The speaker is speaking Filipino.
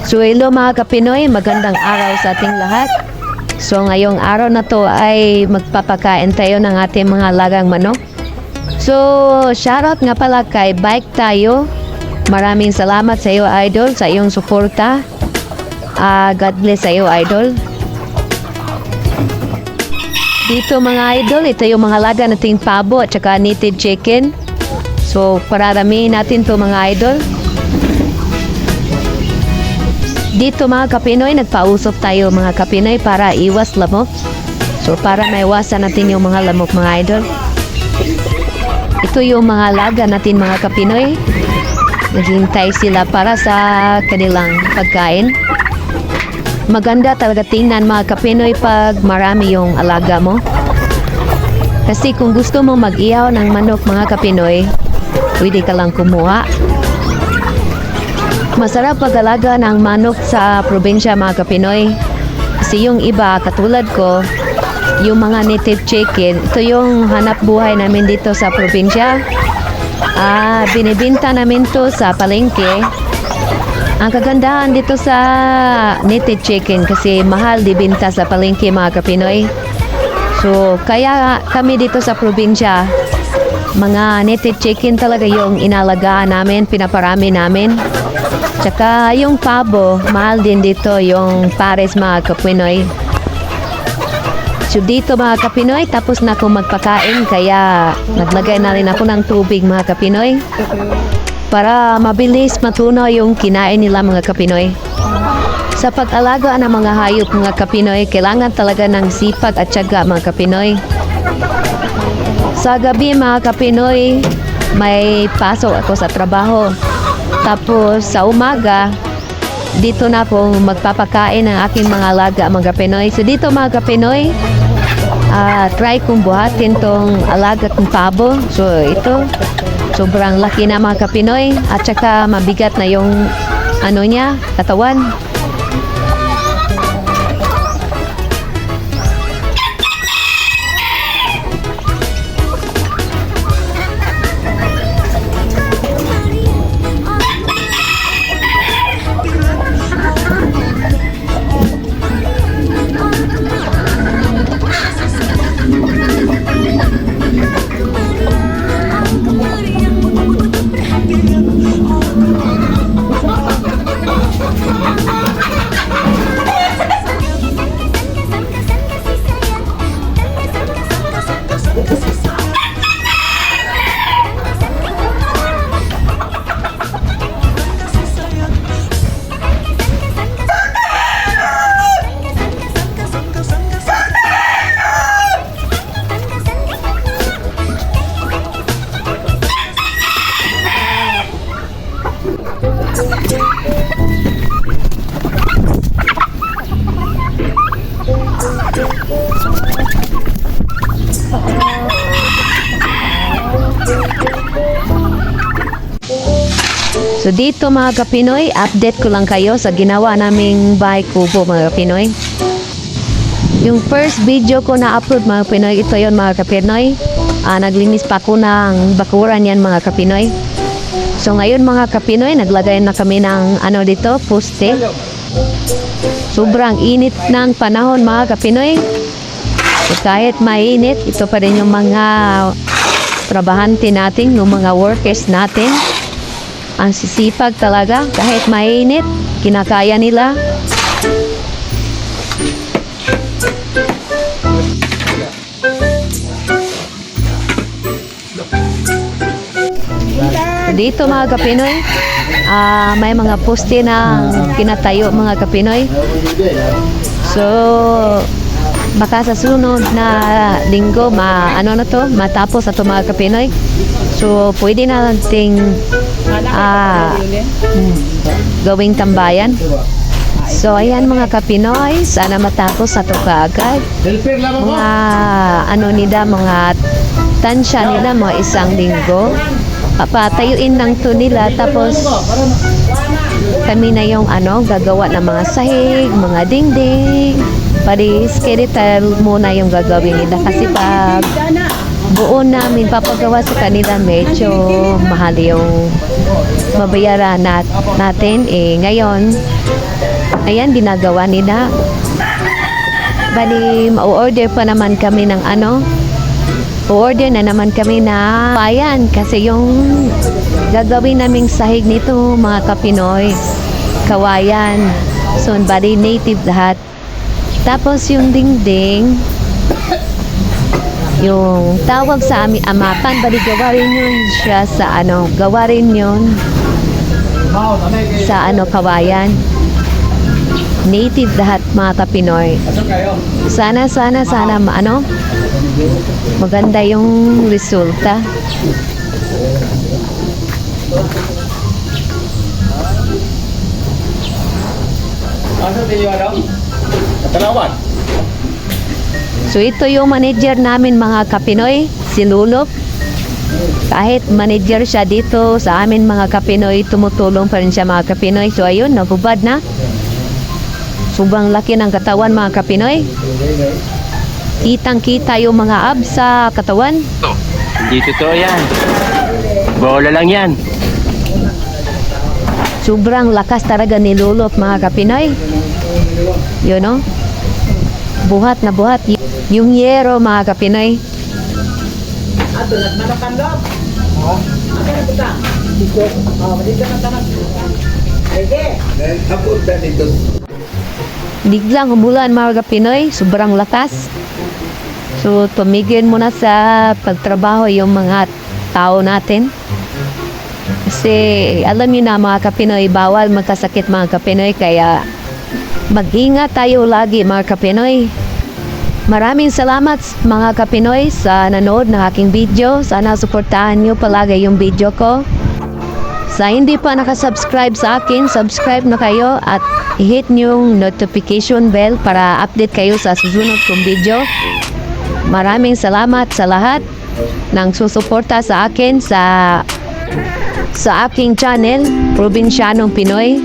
So hello mga Kapinoy, magandang araw sa ating lahat. So ngayong araw na to ay magpapakain tayo ng ating mga lagang manok. So shoutout nga pala kay Bike Tayo. Maraming salamat sa iyo idol, sa iyong suporta. God bless sa iyo idol. Dito mga idol, ito yung mga laga nating pabo at saka native chicken. So pararamihin natin to mga idol. Dito mga Kapinoy, nagpausok tayo mga Kapinoy para iwas lamok. So para maiwasan natin yung mga lamok mga idol. Ito yung mga laga natin mga Kapinoy. Naghintay sila para sa kanilang pagkain. Maganda talaga tingnan mga Kapinoy pag marami yung alaga mo. Kasi kung gusto mo mag-ihaw ng manok mga Kapinoy, pwede ka lang kumuha. Masarap pag-alaga ng manok sa probinsya mga Kapinoy. Kasi yung iba, katulad ko, yung mga native chicken, ito yung hanap buhay namin dito sa probinsya. Binibinta namin to sa palengke. Ang kagandahan dito sa native chicken kasi mahal dibinta sa palengke mga Kapinoy. So kaya kami dito sa probinsya, mga native chicken talaga yung inalagaan namin, pinaparami namin. Tsaka yung pabo, mahal din dito yung pares mga Kapinoy. So dito mga Kapinoy, tapos na akong magpakain kaya naglagay na rin ako ng tubig mga Kapinoy. Para mabilis matunaw yung kinain nila mga Kapinoy. Sa pag-alaga ng mga hayop mga Kapinoy, kailangan talaga ng sipag at tiyaga mga Kapinoy. Sa gabi mga Kapinoy, may pasok ako sa trabaho. Tapos sa umaga, dito na akong magpapakain ng aking mga alaga mga Kapinoy. So dito mga Kapinoy, try kong buhatin tong alaga kong pabo. So ito, sobrang laki na mga Kapinoy at saka mabigat na yung ano niya, katawan. So dito mga Kapinoy, update ko lang kayo sa ginawa naming bahay kubo mga Kapinoy. Yung first video ko na upload mga Kapinoy, ito yon mga Kapinoy. Naglinis pa ako ng bakuran yan mga Kapinoy. So ngayon mga Kapinoy, naglagay na kami ng ano dito, poste. Sobrang init ng panahon mga Kapinoy. So kahit mainit, ito pa rin yung mga trabahante natin, yung mga workers natin. Ang sisipag talaga, kahit mainit, kinakaya nila. Dito mga Kapinoy, may mga poste na kinatayo mga Kapinoy. So baka sa sunod na linggo matapos ato mga Kapinoy. So pwede na nating gawing tambayan. So ayan mga Kapinoy, sana matapos ato kaagad. Mga mga tansya nila mga isang linggo. Papatayuin lang to nila, tapos kami na yung gagawa ng mga sahig, mga dingding. Pari skeletal muna yung gagawin nila kasi pag buo namin papagawa sa kanila, medyo mahal yung mabayaran natin. Ngayon, ayan, ginagawa nila. Bali, ma-order pa naman kami ng o-order na naman kami na bayan kasi yung gagawin naming sahig nito, mga Kapinoy, kawayan. So, bali, native lahat. Tapos, yung dingding, yung tawag sa amin amapan, bali gawarin yun siya sa gawarin yun sa kawayan. Native lahat, mga Kapinoy. Sana maganda yung resulta. So ito yung manager namin, mga Kapinoy, si Lulop. Kahit manager siya dito sa amin, mga Kapinoy, tumutulong pa rin siya, mga Kapinoy. So ayun, nabubad na. Sobrang laki ng katawan, mga Kapinoy. Kitang-kita yung mga abs sa katawan. Hindi totoo yan. Bola lang yan. Sobrang lakas talaga ni Lulop, mga Kapinoy. Yun, no? Buhat na buhat. Yung yero, mga Kapinoy. Biglang umulan, mga Kapinoy. Sobrang lakas. So, tumigil muna sa pagtrabaho yung mga tao natin. Kasi, alam niyo na, mga Kapinoy, bawal magkasakit, mga Kapinoy. Kaya, mag-ingat tayo lagi, mga Kapinoy. Maraming salamat, mga Kapinoy, sa nanood ng aking video. Sana suportahan niyo palagi yung video ko. Sa hindi pa nakasubscribe sa akin, subscribe na kayo at i-hit niyo yung notification bell para update kayo sa susunod kong video. Maraming salamat sa lahat ng susuporta sa akin sa aking channel, Probinsyanong Pinoy.